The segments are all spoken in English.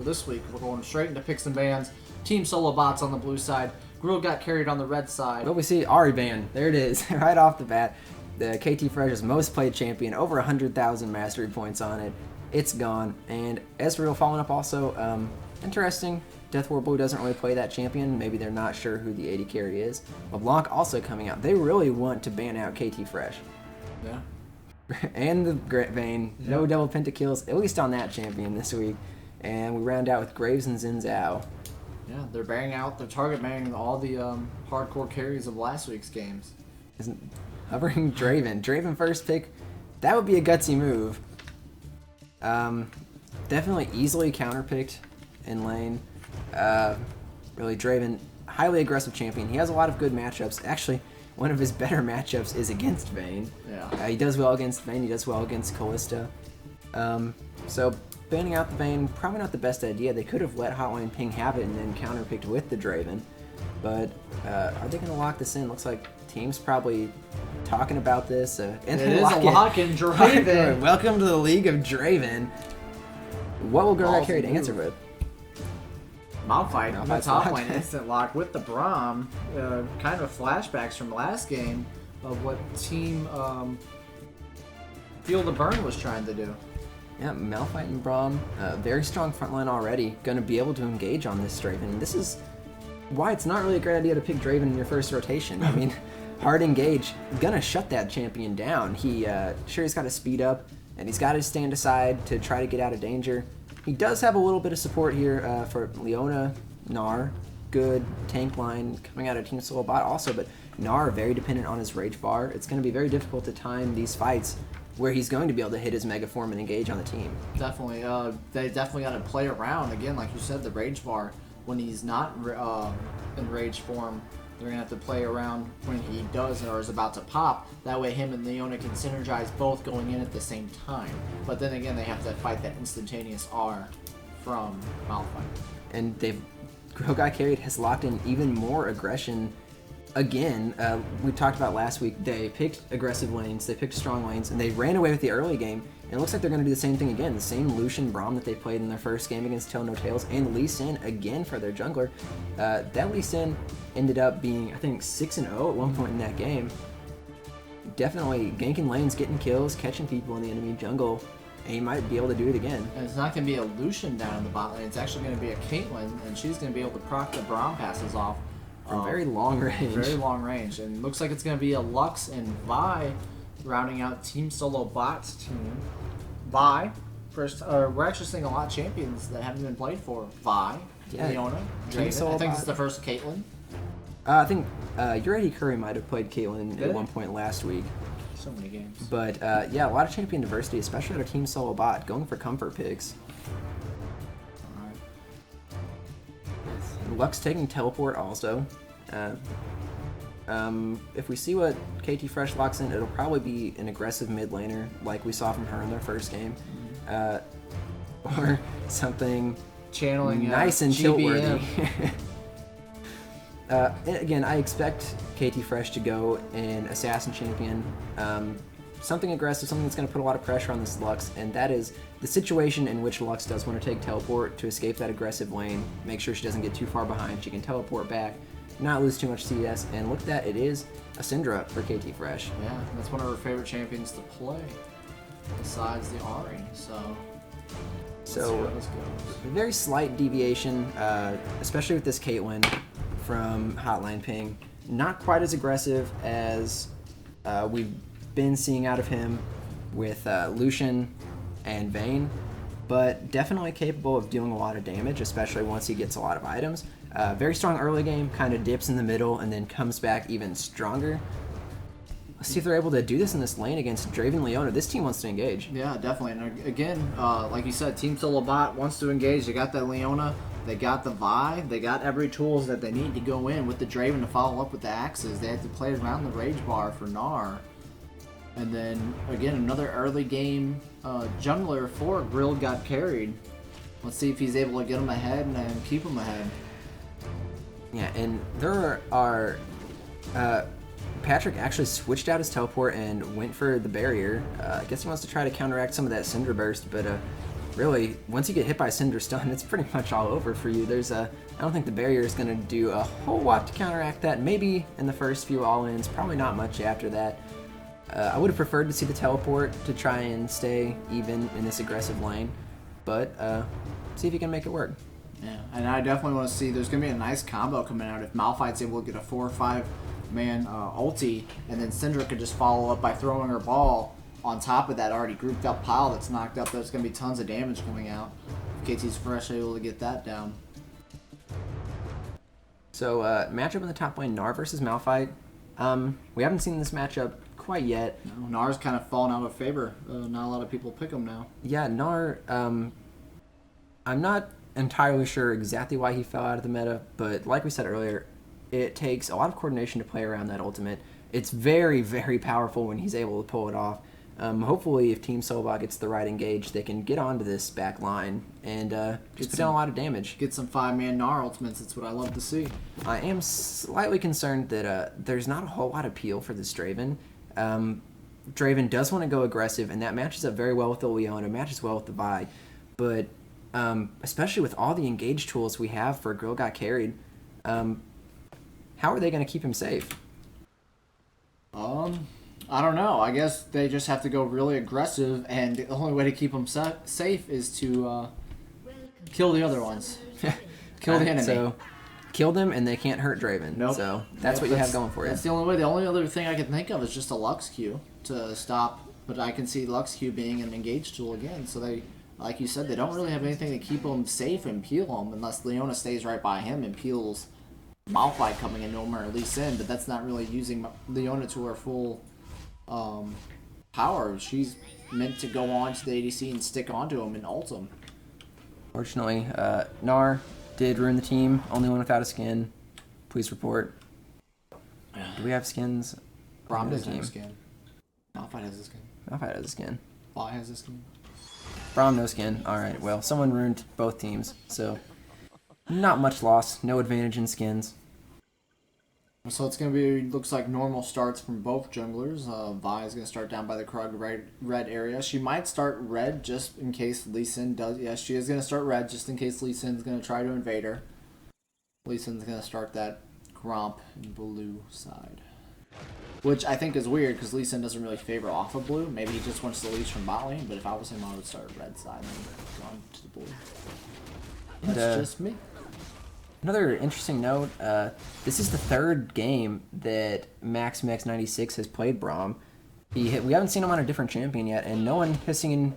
This week, we're going straight into picks and bans. Team solo bots on the blue side. Grill got carried on the red side. Well, we see Ari ban. There it is, right off the bat. The KT Fresh's most played champion, over 100,000 mastery points on it. It's gone. And Ezreal following up also. Interesting. Death War Blue doesn't really play that champion. Maybe they're not sure who the AD carry is. LeBlanc also coming out. They really want to ban out KT Fresh. Yeah. And the Grit Vayne. Yep. No double pentakills, at least on that champion this week. And we round out with Graves and Xin Zhao. Yeah, they're banning out. They're target banning all the hardcore carries of last week's games. Isn't hovering Draven. Draven first pick. That would be a gutsy move. Definitely easily counterpicked in lane. Really, Draven, highly aggressive champion. He has a lot of good matchups. Actually, one of his better matchups is against Vayne. Yeah. He does well against Vayne. He does well against Kalista. So banning out the Vayne, probably not the best idea. They could have let Hotline Ping have it and then counterpicked with the Draven. But are they going to lock this in? Looks like team's probably talking about this. It is a lock in Draven. Welcome to the League of Draven. What will Girl Got Carried answer with? Malphite in the top lane, instant lock with the Braum. Kind of flashbacks from last game of what team Feel the Burn was trying to do. Yeah, Malphite and Braum, very strong front line already, going to be able to engage on this Draven. This is why it's not really a great idea to pick Draven in your first rotation. I mean, hard engage, gonna shut that champion down. He's got to speed up, and he's got to stand aside to try to get out of danger. He does have a little bit of support here for Leona, Gnar, good tank line coming out of Team Solo Bot also, but Gnar very dependent on his Rage Bar. It's going to be very difficult to time these fights where he's going to be able to hit his Mega Form and engage on the team. Definitely. They definitely got to play around. Again, like you said, the Rage Bar, when he's not in Rage form, they're going to have to play around when he does or is about to pop. That way him and Leona can synergize both going in at the same time. But then again, they have to fight that instantaneous R from Malphite. And Girl Got Carried has locked in even more aggression. Again, we talked about last week, they picked aggressive lanes, they picked strong lanes, and they ran away with the early game. And it looks like they're going to do the same thing again. The same Lucian Braum that they played in their first game against Tell No Tales, and Lee Sin again for their jungler. That Lee Sin ended up being, I think, 6-0 at one point in that game. Definitely ganking lanes, getting kills, catching people in the enemy jungle, and he might be able to do it again. And it's not going to be a Lucian down in the bot lane, it's actually going to be a Caitlyn, and she's going to be able to proc the Braum passes off. From very long range. Very long range. And looks like it's going to be a Lux and Vi rounding out Team Solo Bot's team. Vi, we're actually seeing a lot of champions that haven't been played for. Vi, yeah. Leona, Draven. I think this is the first Caitlyn. I think Eddie Curry might have played Caitlyn at one point last week. So many games. But yeah, a lot of champion diversity, especially out of Team Solo Bot, going for comfort picks. Lux taking teleport also. If we see what KT Fresh locks in, it'll probably be an aggressive mid laner like we saw from her in their first game. Or something channeling nice and tilt-worthy. Again, I expect KT Fresh to go in Assassin Champion. Something aggressive, something that's going to put a lot of pressure on this Lux, and that is the situation in which Lux does want to take teleport to escape that aggressive lane, make sure she doesn't get too far behind, she can teleport back, not lose too much CS, and look at that, it is a Syndra for KT Fresh. Yeah, that's one of her favorite champions to play, besides the Ahri, so very slight deviation, especially with this Caitlyn from Hotline Ping. Not quite as aggressive as we've been seeing out of him with Lucian and Vayne, but definitely capable of doing a lot of damage, especially once he gets a lot of items. Very strong early game, kind of dips in the middle and then comes back even stronger. Let's see if they're able to do this in this lane against Draven Leona. This team wants to engage. Yeah, definitely. And again, like you said, Team Solo Bot wants to engage. They got that Leona, they got the Vi, they got every tools that they need to go in with the Draven to follow up with the axes. They had to play around the Rage Bar for Gnar. And then, again, another early game jungler for Grill Got Carried. Let's see if he's able to get him ahead and keep him ahead. Yeah, and there are... Patrick actually switched out his teleport and went for the barrier. I guess he wants to try to counteract some of that Cinder Burst, but really, once you get hit by Cinder Stun, it's pretty much all over for you. I don't think the barrier is going to do a whole lot to counteract that. Maybe in the first few all-ins, probably not much after that. I would have preferred to see the teleport to try and stay even in this aggressive lane, but see if you can make it work. Yeah, and I definitely want to see, there's going to be a nice combo coming out if Malphite's able to get a 4 or 5 man ulti, and then Syndra could just follow up by throwing her ball on top of that already grouped up pile that's knocked up. There's going to be tons of damage coming out. KT's Fresh able to get that down. So matchup in the top lane, Gnar versus Malphite. We haven't seen this matchup quite yet. No, Gnar's kind of fallen out of favor. Not a lot of people pick him now. Yeah, Gnar, I'm not entirely sure exactly why he fell out of the meta, but like we said earlier, it takes a lot of coordination to play around that ultimate. It's very, very powerful when he's able to pull it off. Hopefully, if Team Solobot gets the right engage, they can get onto this back line and just put down a lot of damage. Get some 5-man Gnar ultimates. That's what I love to see. I am slightly concerned that there's not a whole lot of appeal for this Draven. Draven does want to go aggressive, and that matches up very well with the Leona, matches well with the Vi. But especially with all the engage tools we have for Girl Got Carried, how are they going to keep him safe? I don't know. I guess they just have to go really aggressive, and the only way to keep them safe is to kill the other ones. Kill the enemy. So, kill them, and they can't hurt Draven. Nope. So that's what you have going for you. That's the only way. The only other thing I can think of is just a Lux Q to stop, but I can see Lux Q being an engage tool again. So they, like you said, they don't really have anything to keep them safe and peel them unless Leona stays right by him and peels Malphite coming in or Lee Sin, but that's not really using Leona to her full power. She's meant to go on to the ADC and stick onto him and ult him. Fortunately, Gnar did ruin the team. Only one without a skin. Please report. Do we have skins? Braum doesn't have a skin. Malphite has a skin. Malphite has a skin. Vi has a skin. Braum no skin. Alright, well, someone ruined both teams, so not much loss. No advantage in skins. So it's going to be, looks like normal starts from both junglers. Vi is going to start down by the Krug red area. She might start red just in case Lee Sin does. Yes, she is going to start red just in case Lee Sin is going to try to invade her. Lee Sin's going to start that Gromp in blue side. Which I think is weird because Lee Sin doesn't really favor off of blue. Maybe he just wants to leash from bot lane, but if I was him, I would start red side and go on to the blue. That's just me. Another interesting note, this is the third game that MaxMax96 has played Braum. We haven't seen him on a different champion yet, and no one has seen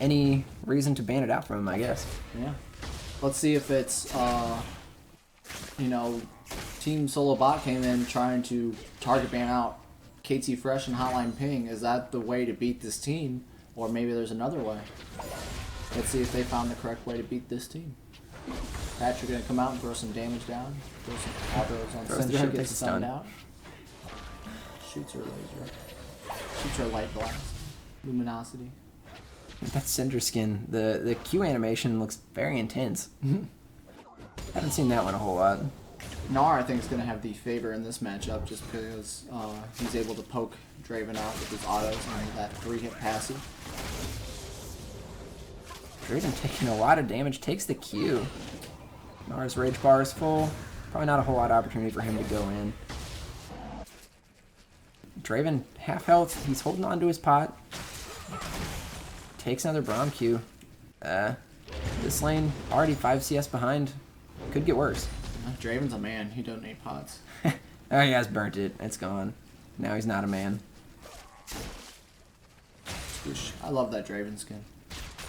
any reason to ban it out from him, I guess. Yeah. Let's see if it's, you know, Team Solobot came in trying to target ban out KT Fresh and Hotline Ping. Is that the way to beat this team? Or maybe there's another way. Let's see if they found the correct way to beat this team. Patrick gonna come out and throw some damage down. Throw some autos on Syndra, gets stunned out. Shoots her laser. Shoots her light blast. Luminosity. That Syndra skin, the Q animation looks very intense. Haven't seen that one a whole lot. Gnar, I think, is gonna have the favor in this matchup just because he's able to poke Draven out with his autos and that 3-hit passive. Draven taking a lot of damage, takes the Q. Gnar's rage bar is full. Probably not a whole lot of opportunity for him to go in. Draven, half health. He's holding on to his pot. Takes another Braum Q. This lane, already 5 CS behind. Could get worse. Draven's a man. He doesn't need pots. Oh, he has burnt it. It's gone. Now he's not a man. I love that Draven skin.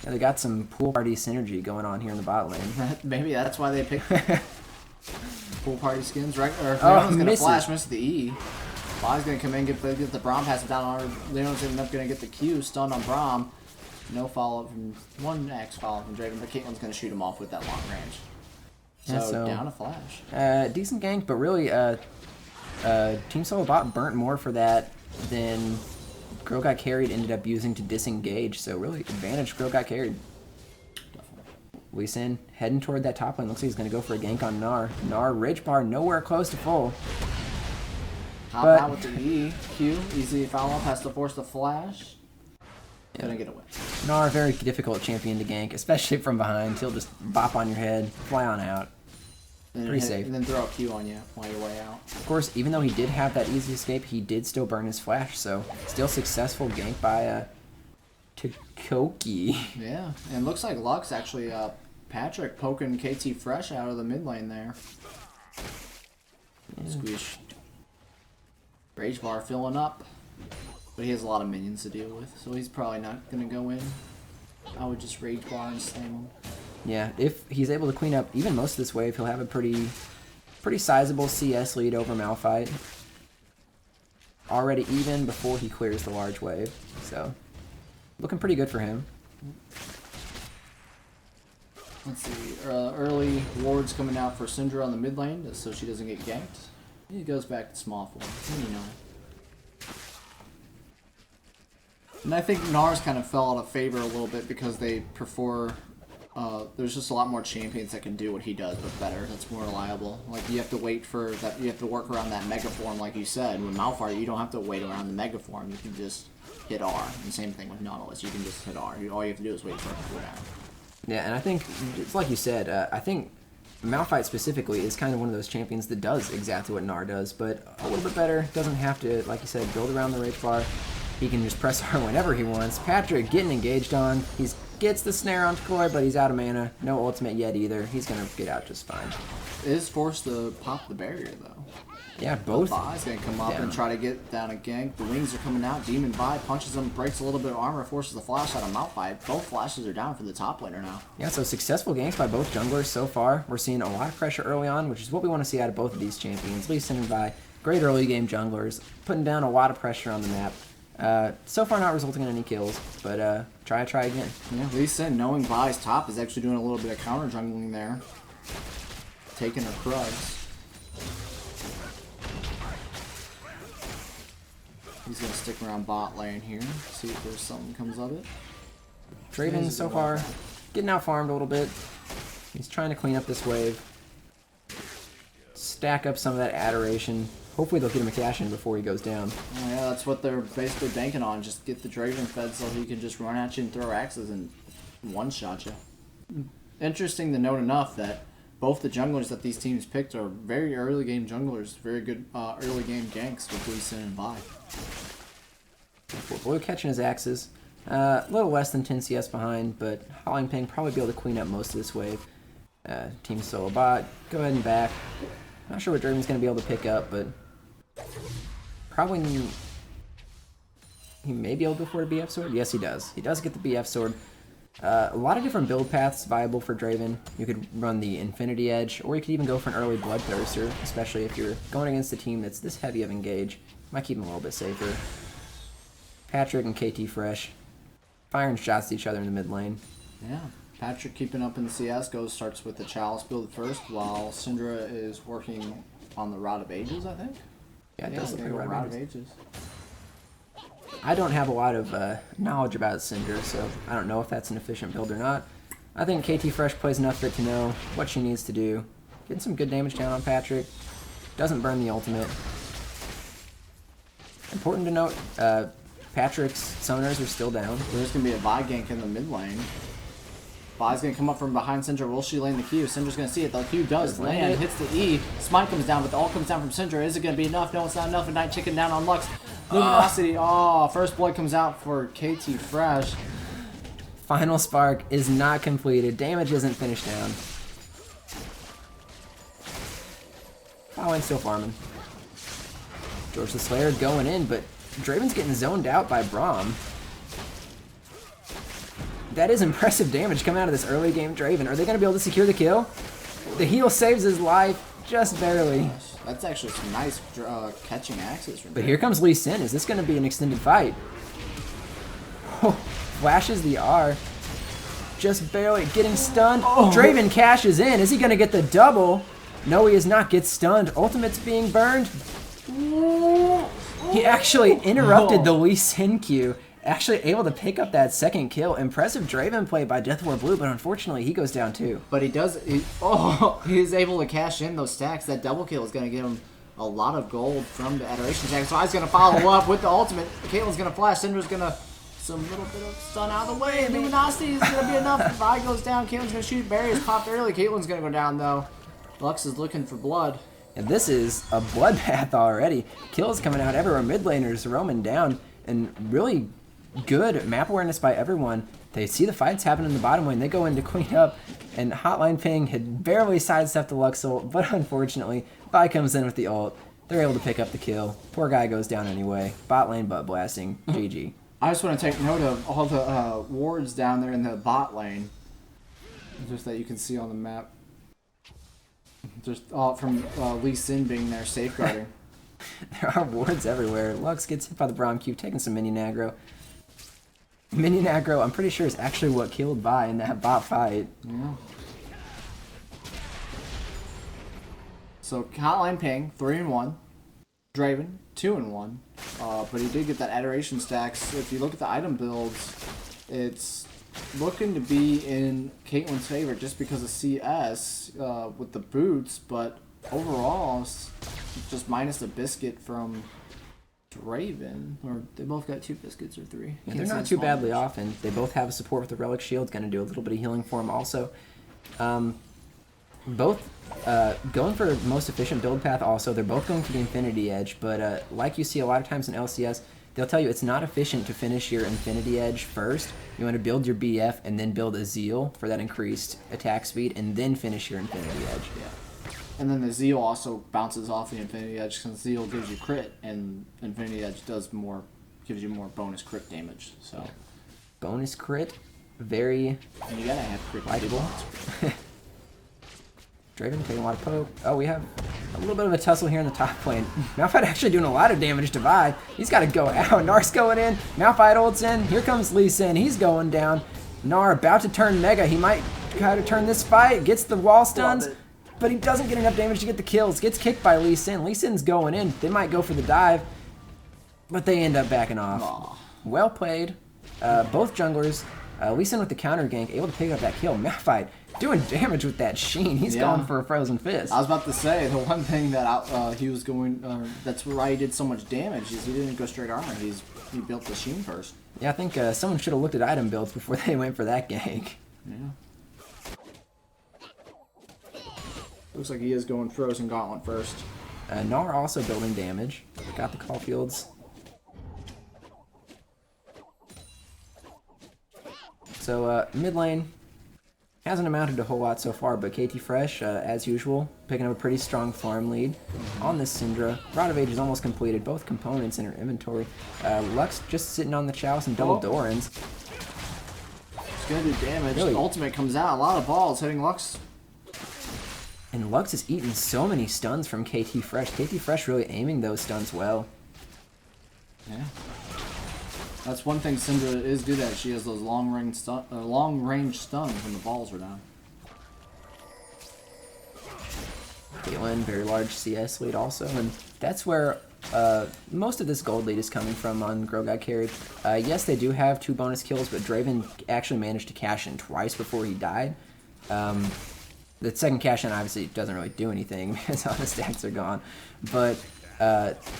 Yeah, they got some pool party synergy going on here in the bot lane. Maybe that's why they picked pool party skins, right? Or Leona's gonna flash, miss the E. Vi's gonna come in, get the Braum, pass it down on her. Leona's gonna get the Q, stunned on Braum. No follow-up from one X follow-up from Draven, but Caitlyn's gonna shoot him off with that long range. So down a flash. Decent gank, but really, Team Solobot burnt more for that than Girl Got Carried ended up using to disengage. So really, advantage Girl Got Carried. Definitely. Lee Sin heading toward that top lane. Looks like he's going to go for a gank on Gnar. Gnar, rage bar, nowhere close to full. Hop out with the E. Q, easy follow-up, has to force the flash. Gonna get a win. Gnar, very difficult champion to gank, especially from behind. He'll just bop on your head, fly on out. Pretty safe. And then throw a Q on you while you're way out. Of course, even though he did have that easy escape, he did still burn his flash, so still successful gank by Takoki. Yeah, and looks like Lux actually, Patrick poking KT Fresh out of the mid lane there. Yeah. Squish. Rage bar filling up. But he has a lot of minions to deal with, so he's probably not going to go in. I would just rage bar and slam him. Yeah, if he's able to clean up even most of this wave, he'll have a pretty sizable CS lead over Malphite. Already even before he clears the large wave, so looking pretty good for him. Let's see, early wards coming out for Syndra on the mid lane, so she doesn't get ganked. He goes back to small form, you know. And I think Gnar's kind of fell out of favor a little bit because they prefer... there's just a lot more champions that can do what he does, but better. That's more reliable. Like, you have to wait for that. You have to work around that mega form, like you said. With Malphite, you don't have to wait around the mega form. You can just hit R. And same thing with Nautilus. You can just hit R. All you have to do is wait for it to go down. Yeah, and I think it's like you said. I think Malphite specifically is kind of one of those champions that does exactly what Gnar does, but a little bit better. Doesn't have to, like you said, build around the rage bar. He can just press R whenever he wants. Patrick getting engaged on. He gets the snare on Koi, but he's out of mana. No ultimate yet either. He's going to get out just fine. It is forced to pop the barrier, though. Yeah, both. The Vi's going to come up and try to get down a gank. The wings are coming out. Demon Vi punches him, breaks a little bit of armor, forces the flash out of Malphite. Both flashes are down for the top laner now. Yeah, so successful ganks by both junglers so far. We're seeing a lot of pressure early on, which is what we want to see out of both of these champions. Lee Sin and Vi, great early game junglers, putting down a lot of pressure on the map. So far not resulting in any kills, but try again. Yeah, Lee Sin, knowing Vi's top, is actually doing a little bit of counter jungling there. Taking her crugs. He's going to stick around bot lane here, see if there's something comes of it. Draven so far getting out farmed a little bit. He's trying to clean up this wave. Stack up some of that adoration. Hopefully they'll get him a cash in before he goes down. Oh yeah, that's what they're basically banking on. Just get the Draven fed so he can just run at you and throw axes and one-shot you. Interesting to note enough that both the junglers that these teams picked are very early game junglers. Very good early game ganks with Lee Sin and Vi. Blue catching his axes. A little less than 10 CS behind, but Howling Ping probably be able to clean up most of this wave. Team solo bot, go ahead and back. Not sure what Draven's going to be able to pick up, but probably he may be able to afford a BF sword. Yes, he does. He does get the BF sword. A lot of different build paths viable for Draven. You could run the Infinity Edge, or you could even go for an early Bloodthirster, especially if you're going against a team that's this heavy of engage. Might keep him a little bit safer. Patrick and KT Fresh firing shots at each other in the mid lane. Yeah, Patrick keeping up in the CS starts with the Chalice build first, while Syndra is working on the Rod of Ages, I think. Yeah, it does look like a Rod of Ages. I don't have a lot of knowledge about Syndra, so I don't know if that's an efficient build or not. I think KT Fresh plays enough of it to know what she needs to do. Getting some good damage down on Patrick. Doesn't burn the ultimate. Important to note, Patrick's summoners are still down. There's going to be a Vi gank in the mid lane. Vi's going to come up from behind Syndra. Will she land the Q? Syndra's going to see it. The Q does land. Hits the E. Smite comes down, but the ult comes down from Syndra. Is it going to be enough? No, it's not enough. A Night Chicken down on Lux. Luminosity. Oh, first blood comes out for KT Fresh. Final spark is not completed. Damage isn't finished down. Following still farming. George the Slayer going in, but Draven's getting zoned out by Braum. That is impressive damage coming out of this early game Draven. Are they going to be able to secure the kill? The heal saves his life just barely. That's actually some nice catching axes from But here comes Lee Sin. Is this going to be an extended fight? Oh, flashes the R. Just barely getting stunned. Oh. Draven cashes in. Is he going to get the double? No, he is not. Gets stunned. Ultimate's being burned. He actually interrupted the Lee Sin Q. Actually able to pick up that second kill. Impressive Draven play by Death War Blue, but unfortunately he goes down too. But he is able to cash in those stacks. That double kill is going to give him a lot of gold from the Adoration tag. So he's going to follow up with the ultimate. Caitlin's going to flash. Syndra's going to some little bit of stun out of the way. Luminosity is going to be enough. Vi goes down. Caitlin's going to shoot. Barry is popped early. Caitlin's going to go down, though. Lux is looking for blood. And this is a bloodbath already. Kills coming out everywhere. Mid laners roaming down. And really good map awareness by everyone. They see the fights happen in the bottom lane. They go in to clean up. And Hotline Ping had barely sidestepped the Lux ult. But unfortunately, Vi comes in with the ult. They're able to pick up the kill. Poor guy goes down anyway. Bot lane butt blasting. GG. I just want to take note of all the wards down there in the bot lane. Just that you can see on the map. Just all from Lee Sin being there safeguarding. There are wards everywhere. Lux gets hit by the Braum Q, taking some minion aggro. Minion aggro, I'm pretty sure, is actually what killed Vi in that bot fight. Yeah. So Hotline Ping, 3-1. Draven, 2-1. But he did get that adoration stacks. If you look at the item builds, it's looking to be in Caitlin's favor just because of CS with the boots, but overall, it's just minus a biscuit from Draven. Or they both got 2 biscuits or 3. Yeah, they're not too badly off, and they both have a support with the Relic Shield, going to do a little bit of healing for them also. Both going for most efficient build path also. They're both going for the Infinity Edge, but like you see a lot of times in LCS, they'll tell you it's not efficient to finish your Infinity Edge first. You want to build your BF and then build a Zeal for that increased attack speed, and then finish your Infinity Edge. Yeah. And then the Zeal also bounces off the Infinity Edge, since Zeal gives you crit, and Infinity Edge gives you more bonus crit damage. So bonus crit, very and you gotta have crit likable. Draven taking a lot of poke. Oh, we have a little bit of a tussle here in the top lane. Malphite actually doing a lot of damage to Vi. He's got to go out. Nar's going in. Malphite ults in. Here comes Lee Sin. He's going down. Nar about to turn Mega. He might try to turn this fight. Gets the wall stuns, but he doesn't get enough damage to get the kills. Gets kicked by Lee Sin. Lee Sin's going in. They might go for the dive, but they end up backing off. Aww. Well played. Both junglers. Lee Sin with the counter gank, able to pick up that kill. Malphite doing damage with that Sheen. He's going for a Frozen Fist. I was about to say, the one thing that he was going, that's why he did so much damage, is he didn't go straight armor. He built the Sheen first. Yeah, I think someone should have looked at item builds before they went for that gank. Yeah. Looks like he is going Frozen Gauntlet first. Nar also building damage. Got the Caulfields. So mid lane hasn't amounted to a whole lot so far, but KT Fresh, as usual, picking up a pretty strong farm lead on this Syndra. Rod of Age is almost completed, both components in her inventory. Lux just sitting on the Chalice and double Dorans. It's gonna do damage. Really? The ultimate comes out. A lot of balls hitting Lux. And Lux is eating so many stuns from KT Fresh. KT Fresh really aiming those stuns well. Yeah. That's one thing Syndra is good at. She has those long range stuns when the balls are down. Caitlyn, very large CS lead also, and that's where most of this gold lead is coming from on Girl Got Carried. Yes, they do have 2 bonus kills, but Draven actually managed to cash in twice before he died. The second cash in obviously doesn't really do anything because all the stacks are gone, but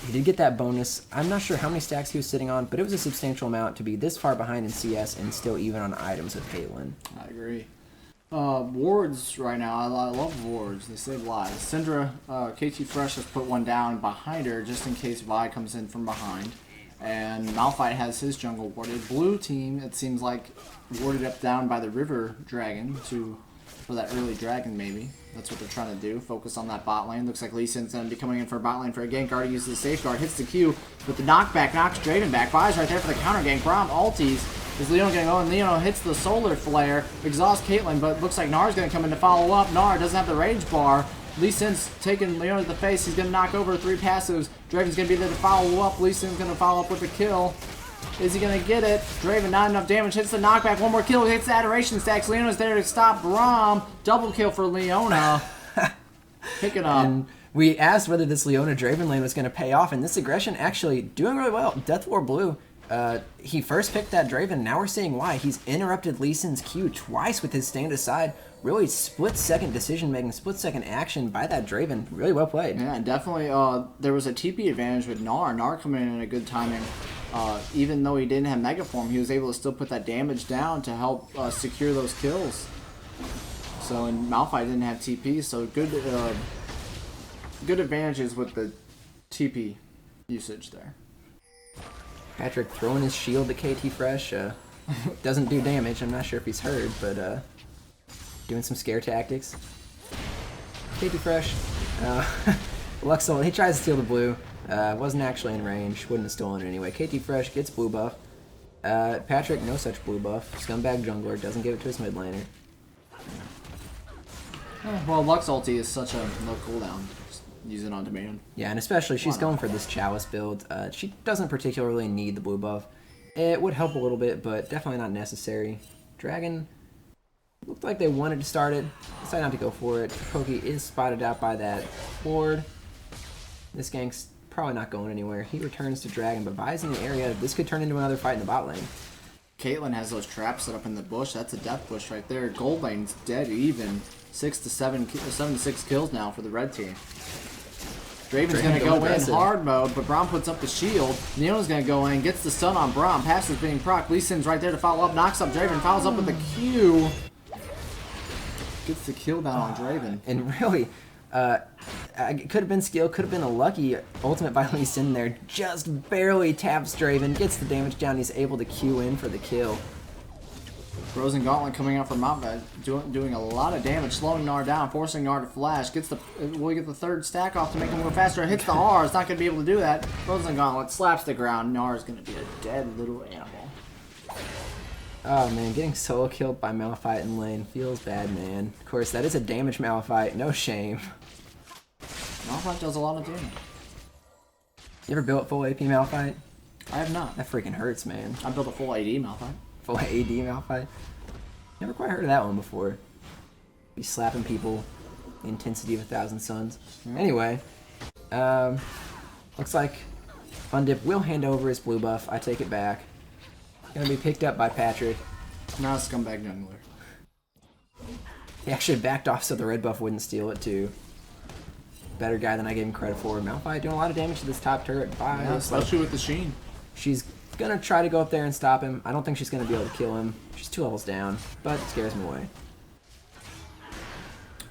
he did get that bonus. I'm not sure how many stacks he was sitting on, but it was a substantial amount to be this far behind in CS and still even on items with Caitlyn. I agree. Wards right now, I love wards. They save lives. Syndra, KT Fresh has put one down behind her just in case Vi comes in from behind. And Malphite has his jungle warded. Blue team, it seems like, warded up down by the River Dragon for that early dragon maybe. That's what they're trying to do. Focus on that bot lane. Looks like Lee Sin's going to be coming in for a bot lane for a gank. Already uses the safeguard. Hits the Q with the knockback. Knocks Draven back. Vi's right there for the counter gank. Braum ulties. Is Leona going to go? And Leona hits the solar flare. Exhausts Caitlyn, but looks like Nar's going to come in to follow up. Nar doesn't have the rage bar. Lee Sin's taking Leona to the face. He's going to knock over 3 passives. Draven's going to be there to follow up. Lee Sin's going to follow up with a kill. Is he going to get it? Draven, not enough damage. Hits the knockback. One more kill. Hits the adoration stacks. Leona's there to stop Braum. Double kill for Leona. Picking up. And we asked whether this Leona Draven lane was going to pay off, and this aggression actually doing really well. Death War Blue, he first picked that Draven. Now we're seeing why. He's interrupted Lee Sin's Q twice with his stand aside. Really split-second decision-making, split-second action by that Draven. Really well played. Yeah, definitely. There was a TP advantage with Nar. Nar coming in at a good timing. even though he didn't have Mega Form, he was able to still put that damage down to help secure those kills. So, and Malphite didn't have TP, so good advantages with the TP usage there. Patrick throwing his shield at KT Fresh. Doesn't do damage. I'm not sure if he's hurt, but doing some scare tactics. KT Fresh. Luxel, he tries to steal the blue. Wasn't actually in range. Wouldn't have stolen it anyway. KT Fresh gets blue buff. Patrick, no such blue buff. Scumbag jungler, doesn't give it to his mid laner. Well, Lux ulti is such a low cooldown. Just use it on demand. Yeah, and especially she's going for this Chalice build. She doesn't particularly need the blue buff. It would help a little bit, but definitely not necessary. Dragon looked like they wanted to start it. Decided not to go for it. Pokey is spotted out by that ward. This gank's probably not going anywhere. He returns to Dragon, but Vi's in the area. This could turn into another fight in the bot lane. Caitlyn has those traps set up in the bush. That's a death bush right there. Gold lane's dead even. 7 to 6 kills now for the red team. Draven's going to go in hard mode, but Braum puts up the shield. Neona's going to go in, gets the stun on Braum. Pass is being proc. Lee Sin's right there to follow up, knocks up Draven, follows up with the Q. Gets the kill down on Draven. And really, it could have been skill, could have been a lucky ultimate by Lee Sin there. Just barely taps Draven, gets the damage down. He's able to Q in for the kill. Frozen Gauntlet coming out from Mountbed, doing a lot of damage, slowing Gnar down, forcing Gnar to flash. Will he get the third stack off to make him go faster? It hits the R, it's not going to be able to do that. Frozen Gauntlet slaps the ground. Gnar is going to be a dead little animal. Oh man, getting solo killed by Malphite in lane feels bad, man. Of course, that is a damage Malphite, no shame. Malphite does a lot of damage. You ever built full AP Malphite? I have not. That freaking hurts, man. I built a full AD Malphite. Full AD Malphite? Never quite heard of that one before. Be slapping people, the intensity of 1,000 suns. Yeah. Anyway, looks like Fundip will hand over his blue buff. I take it back. Gonna be picked up by Patrick. Now Scumbag Jungler. He actually backed off so the red buff wouldn't steal it too. Better guy than I gave him credit for. Malphite doing a lot of damage to this top turret. Bye. Yeah, especially with the Sheen. She's gonna try to go up there and stop him. I don't think she's gonna be able to kill him. She's 2 levels down, but it scares me away.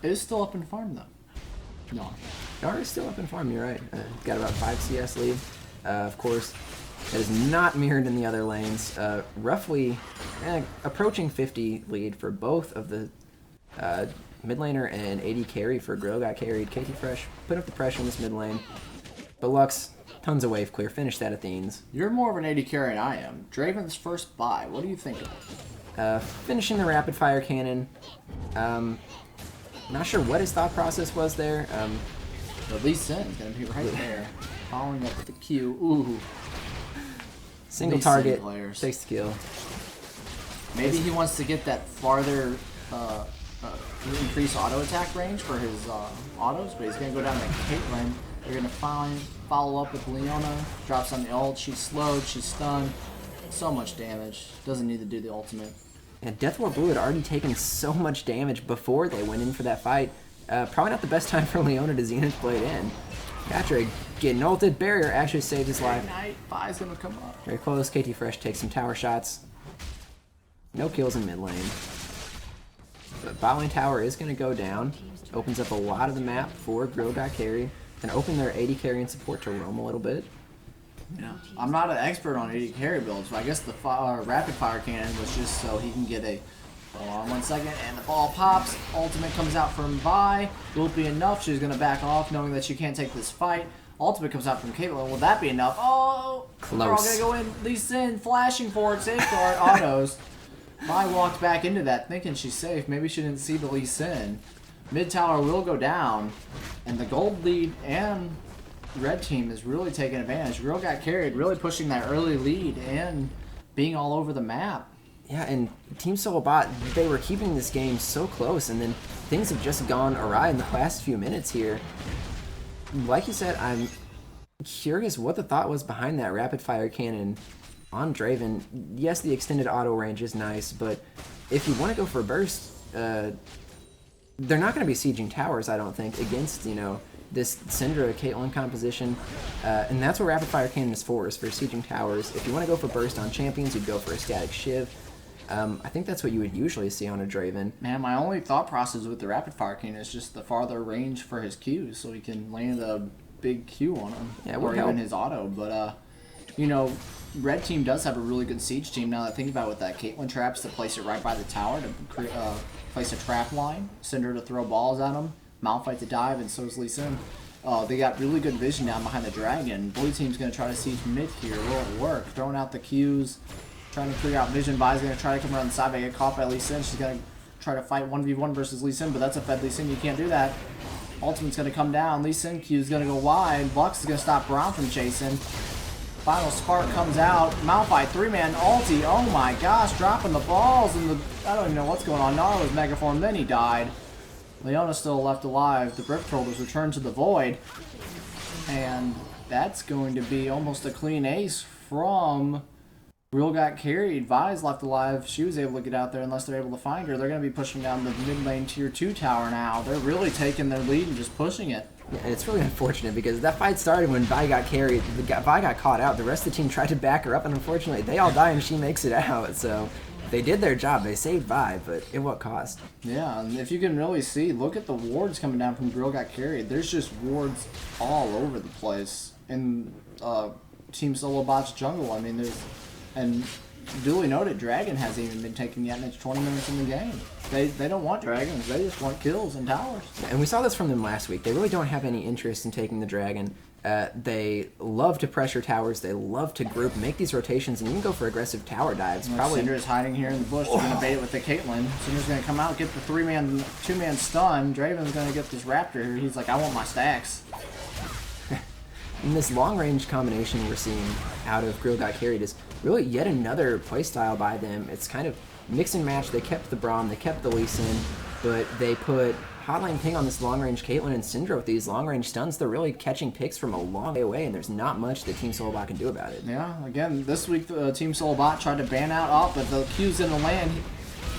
It is still up in farm though. No. Gnar is still up in farm, you're right. Got about 5 CS lead. Of course, that is not mirrored in the other lanes. Roughly approaching 50 lead for both of the mid laner and AD carry for Grill got carried. KT Fresh put up the pressure in this mid lane. But Lux, tons of wave clear. Finish that Athenes. You're more of an AD carry than I am. Draven's first buy. What do you think of it? Finishing the rapid fire cannon. Not sure what his thought process was there. The Lee Sin's gonna be right there, following up with the Q. Ooh. Single Lee target, Sin players. takes the kill. Maybe he wants to get that farther increased auto attack range for his autos, but he's gonna go down to Caitlyn. They're gonna follow up with Leona. Drops on the ult. She's slowed. She's stunned. So much damage. Doesn't need to do the ultimate. And Death War Blue had already taken so much damage before they went in for that fight. Probably not the best time for Leona to Zenith Blade in. Patrick getting ulted. Barrier actually saved his life. Fi's gonna come up. Very close. KT Fresh takes some tower shots. No kills in mid lane. But bot lane tower is going to go down. Opens up a lot of the map for Grill got carried. And open their AD carry and support to roam a little bit. Yeah, I'm not an expert on AD carry builds, but I guess the rapid fire cannon was just so he can get a. Hold on 1 second, and the ball pops. Ultimate comes out from Vi. Won't be enough. She's gonna back off, knowing that she can't take this fight. Ultimate comes out from Caitlyn. Will that be enough? Oh, close. They're all gonna go in. Lee Sin flashing for it. Safeguard autos. Vi walked back into that thinking she's safe. Maybe she didn't see the Lee Sin. Mid tower will go down, and the gold lead and red team is really taking advantage. Real got carried, really pushing that early lead and being all over the map. Yeah, and Team Solo Bot, they were keeping this game so close, and then things have just gone awry in the last few minutes here. Like you said, I'm curious what the thought was behind that rapid fire cannon on Draven. Yes, the extended auto range is nice, but if you want to go for a burst, they're not going to be sieging towers, I don't think, against, you know, this Syndra Caitlyn composition, and that's what Rapid Fire Cannon is for sieging towers. If you want to go for burst on champions, you'd go for a static Shiv. I think that's what you would usually see on a Draven. Man, my only thought process with the Rapid Fire Cannon is just the farther range for his Qs, so he can land a big Q on him, yeah, or even his auto. But you know, Red Team does have a really good siege team. Now that I think about it, with that Caitlyn traps to place it right by the tower to place a trap line, Cinder to throw balls at him, Malphite to dive, and so is Lee Sin. They got really good vision down behind the dragon. Blue team's going to try to siege mid here. Will it work? Throwing out the Qs, trying to clear out vision. Vi's going to try to come around the side, but get caught by Lee Sin. She's going to try to fight 1v1 versus Lee Sin, but that's a fed Lee Sin. You can't do that. Ultimate's going to come down. Lee Sin Q's going to go wide. Lux is going to stop Braum from chasing. Final spark comes out. Malphite 3-man ulti. Oh my gosh, dropping the balls and I don't even know what's going on. Nara was megaformed, then he died. Leona's still left alive. The Rift Trollers return to the Void. And that's going to be almost a clean ace from Real got carried. Vi's left alive. She was able to get out there unless they're able to find her. They're going to be pushing down the mid lane tier 2 tower now. They're really taking their lead and just pushing it. Yeah, and it's really unfortunate because that fight started when Vi got carried. Vi got caught out. The rest of the team tried to back her up, and unfortunately, they all die and she makes it out. So they did their job. They saved Vi, but at what cost? Yeah, and if you can really see, look at the wards coming down from Grill got carried. There's just wards all over the place in Team Solo Bot's jungle. I mean, and duly noted, Dragon hasn't even been taken yet, and it's 20 minutes in the game. They don't want dragons. They just want kills and towers. And we saw this from them last week. They really don't have any interest in taking the dragon. They love to pressure towers. They love to group, make these rotations, and even go for aggressive tower dives. Probably Syndra's hiding here in the bush. They're going to bait it with the Caitlyn. Syndra's going to come out, get the 2-man stun. Draven's going to get this Raptor here. He's like, I want my stacks. And this long-range combination we're seeing out of Grill Got Carried is really yet another playstyle by them. It's kind of mix and match. They kept the Braum, they kept the Lee Sin, but they put Hotline Ping on this long-range Caitlyn and Syndra with these long-range stuns. They're really catching picks from a long way away, and there's not much that Team Solobot can do about it. Yeah, again, this week Team Solobot tried to ban out up, but the Q's in the land.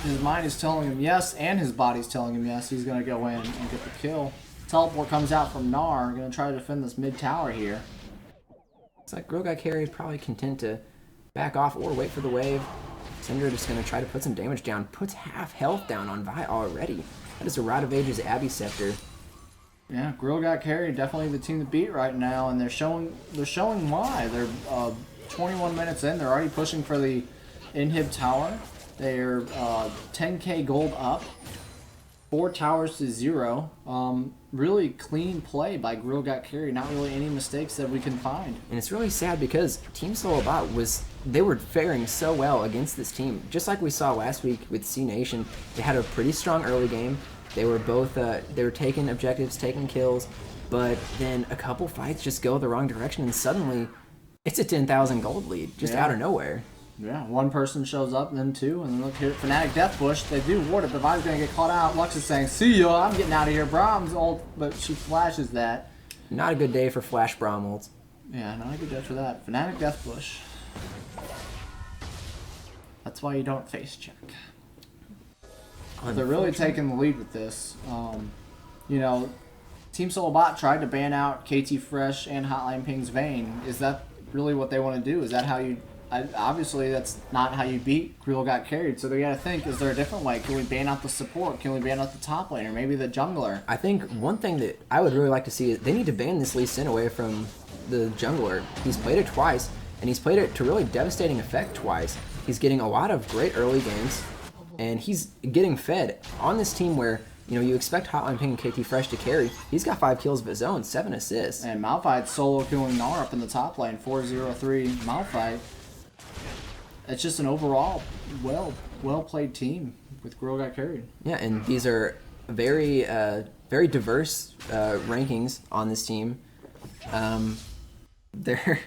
His mind is telling him yes, and his body's telling him yes. He's going to go in and get the kill. Teleport comes out from Gnar, going to try to defend this mid tower here. It's like Grill Got Carried, probably content to back off or wait for the wave. Syndra just going to try to put some damage down. Puts half health down on Vi already. That is a Rod of Ages Abbey Scepter. Yeah, Grill Got Carried, definitely the team to beat right now, and they're showing why. They're 21 minutes in. They're already pushing for the inhib tower. They're 10k gold up. 4 towers to 0. Really clean play by Grill Got Carried. Not really any mistakes that we can find. And it's really sad because Team Solobot they were faring so well against this team. Just like we saw last week with C Nation, they had a pretty strong early game. They were both they were taking objectives, taking kills, but then a couple fights just go the wrong direction, and suddenly it's a 10,000 gold lead just out of nowhere. Yeah, one person shows up, and then two, and then look here, Fnatic Death Bush. They do ward it, but Vi's gonna get caught out. Lux is saying, "See ya, I'm getting out of here." Braum's ult, but she flashes that. Not a good day for Flash Braum ults. Yeah, not a good day for that. Fnatic Death Bush. That's why you don't face check. They're really taking the lead with this. You know, Team Solobot tried to ban out KT Fresh and Hotline Ping's Vayne. Is that really what they want to do? Is that how you... obviously, that's not how you beat Grill Got Carried, so they gotta think, is there a different way? Can we ban out the support? Can we ban out the top lane, or maybe the jungler? I think one thing that I would really like to see is they need to ban this Lee Sin away from the jungler. He's played it twice, and he's played it to really devastating effect twice. He's getting a lot of great early games, and he's getting fed on this team where, you know, you expect Hotline Ping and KT Fresh to carry. He's got 5 kills of his own, 7 assists. And Malphite solo killing Gnar up in the top lane, 4-0-3 Malphite. It's just an overall well played team with Grill Got Carried. Yeah, and these are very very diverse rankings on this team. They're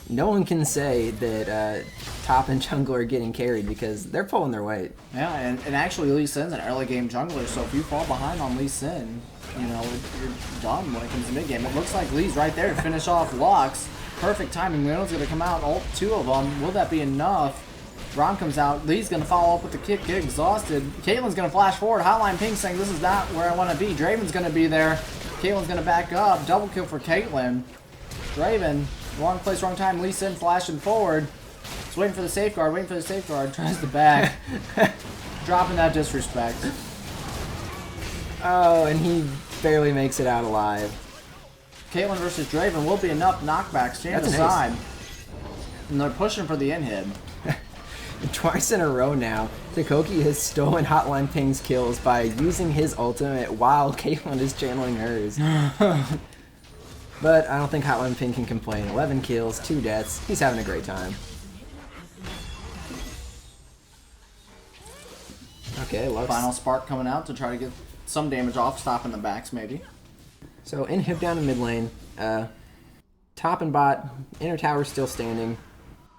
no one can say that top and jungler are getting carried because they're pulling their weight. Yeah, and actually Lee Sin's an early game jungler, so if you fall behind on Lee Sin, you know, you're done when it comes to mid game. It looks like Lee's right there to finish off Lux. Perfect timing. Leona's going to come out, ult 2 of them. Will that be enough? Braum comes out. Lee's going to follow up with the kick. Get exhausted. Caitlyn's going to flash forward. Hotline Ping saying, this is not where I want to be. Draven's going to be there. Caitlyn's gonna back up. Double kill for Caitlyn. Draven, wrong place, wrong time. Lee Sin flashing forward. Just waiting for the safeguard, waiting for the safeguard. Tries to back. Dropping that disrespect. Oh, and he barely makes it out alive. Caitlyn versus Draven will be enough knockbacks. Stand aside. And they're pushing for the inhib. Twice in a row now, Takoki has stolen Hotline Ping's kills by using his ultimate while Caitlyn is channeling hers. But I don't think Hotline Ping can complain. 11 kills, 2 deaths. He's having a great time. Okay, Lux. Final spark coming out to try to get some damage off, stopping the backs maybe. So inhib down in mid lane. Top and bot, inner tower still standing.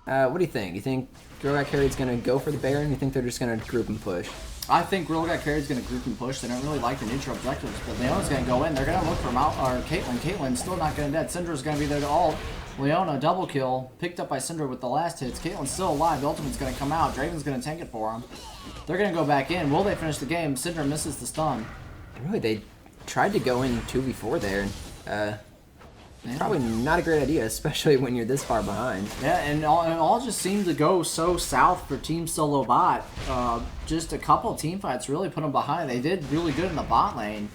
What do you think? You think Girl Got Carried's going to go for the Baron? You think they're just going to group and push? I think Girl Got Carried's going to group and push. They don't really like the neutral objectives, but Leona's going to go in. They're going to look for Caitlyn. Caitlyn's still not going to dead. Syndra's going to be there to ult. Leona, double kill, picked up by Syndra with the last hits. Caitlyn's still alive. The ultimate's going to come out. Draven's going to tank it for him. They're going to go back in. Will they finish the game? Syndra misses the stun. Really, they tried to go in 2v4 there. Yeah. Probably not a great idea, especially when you're this far behind. Yeah, and it all just seemed to go so south for Team Solo Bot. Just a couple team fights really put them behind. They did really good in the bot lane.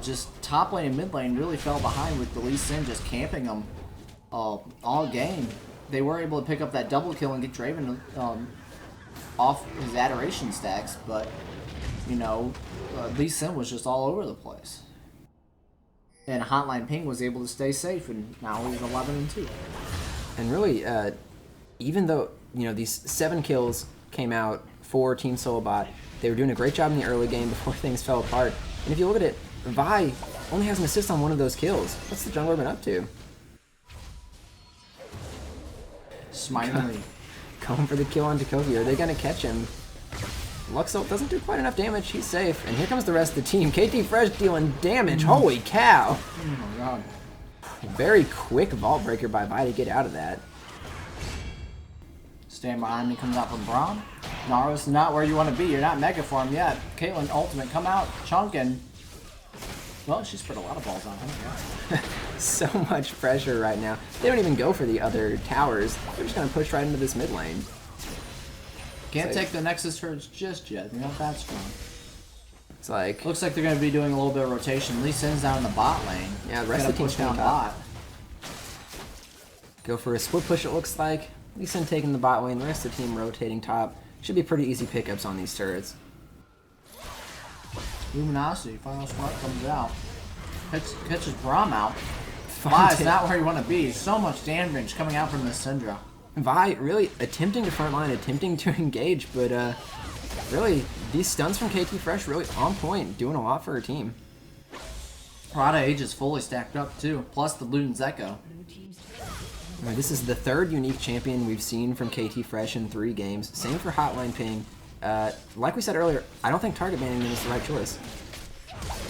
Just top lane and mid lane really fell behind with the Lee Sin just camping them all game. They were able to pick up that double kill and get Draven off his adoration stacks, but you know, Lee Sin was just all over the place. And Hotline Ping was able to stay safe, and now he's 11-2. And really, even though these 7 kills came out for Team Solobot, they were doing a great job in the early game before things fell apart. And if you look at it, Vi only has an assist on one of those kills. What's the jungler been up to? Smiley. Going for the kill on Takoki. Are they going to catch him? Luxo doesn't do quite enough damage. He's safe. And here comes the rest of the team. KT Fresh dealing damage. Holy cow. Oh my god. Very quick vault breaker by Vi to get out of that. Stand behind me, comes out from Braum. Naros not where you want to be. You're not mega farm yet. Caitlyn ultimate, come out, chunking. Well, she spread a lot of balls on him. Yeah. So much pressure right now. They don't even go for the other towers. They're just going to push right into this mid lane. Can't take the Nexus Surge just yet. They're not that strong. It's like... Looks like they're going to be doing a little bit of rotation. Lee Sin's down in the bot lane. Yeah, the rest of the team's down top. bot. Go for a split push, it looks like. Lee Sin taking the bot lane, the rest of the team rotating top. Should be pretty easy pickups on these turrets. Luminosity, final spark comes out. Catches Braum out. Vi is not where you want to be. So much damage coming out from this Syndra. Vi really attempting to frontline, attempting to engage, but really, these stuns from KT Fresh really on point, doing a lot for her team. Prada Age is fully stacked up too, plus the Luden's Echo. This is the 3rd unique champion we've seen from KT Fresh in 3 games. Same for Hotline Ping. Like we said earlier, I don't think target banning them is the right choice.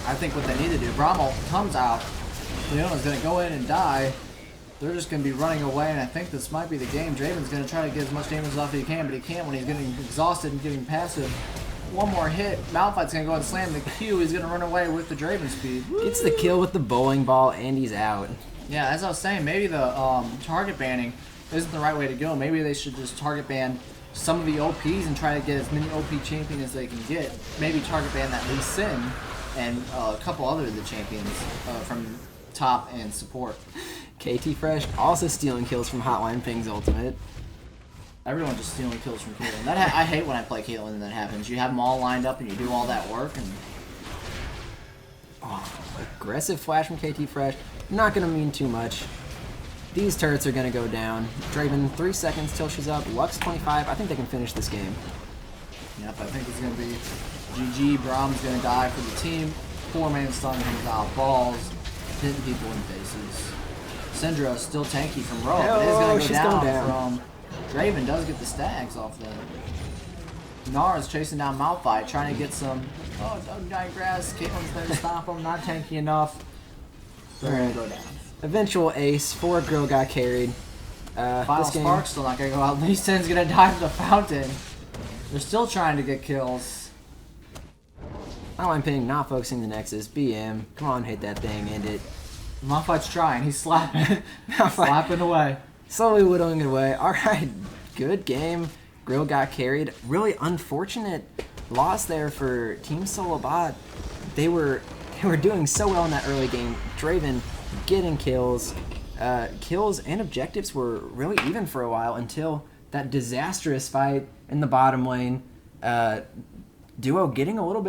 I think what they need to do, Brommel comes out, Leona's going to go in and die. They're just going to be running away, and I think this might be the game. Draven's going to try to get as much damage off as he can, but he can't when he's getting exhausted and getting passive. One more hit, Malphite's going to go and slam the Q. He's going to run away with the Draven speed. Gets the kill with the bowling ball, and he's out. Yeah, as I was saying, maybe the target banning isn't the right way to go. Maybe they should just target ban some of the OPs and try to get as many OP champions as they can get. Maybe target ban that Lee Sin and a couple other of the champions from top and support. KT Fresh also stealing kills from Hotline Ping's ultimate. Everyone just stealing kills from Caitlyn. I hate when I play Caitlyn and that happens. You have them all lined up and you do all that work and... Oh, aggressive flash from KT Fresh. Not going to mean too much. These turrets are going to go down. Draven 3 seconds till she's up. Lux 25. I think they can finish this game. Yep, I think it's going to be GG. Brahm's going to die for the team. 4-man stun comes out. Balls. Hitting people in faces. Syndra is still tanky from Rogue, but it is going to go down from... Draven does get the stacks off that. Nara's chasing down Malphite, trying to get some... Oh, Dying Grass. Caitlyn's there to stop him. Not tanky enough. They're going to go down. Eventual ace. 4 Girl Got Carried. Final this game... Spark's still not going to go out. Lee Sin's going to dive the fountain. They're still trying to get kills. Online ping, not focusing the Nexus. BM. Come on, hit that thing, end it. Malphite's trying. He's slapping. Slapping away. Slowly whittling it away. All right, good game. Grill got carried. Really unfortunate loss there for Team Solo Bot. They were doing so well in that early game. Draven getting kills. Kills and objectives were really even for a while until that disastrous fight in the bottom lane. Duo getting a little bit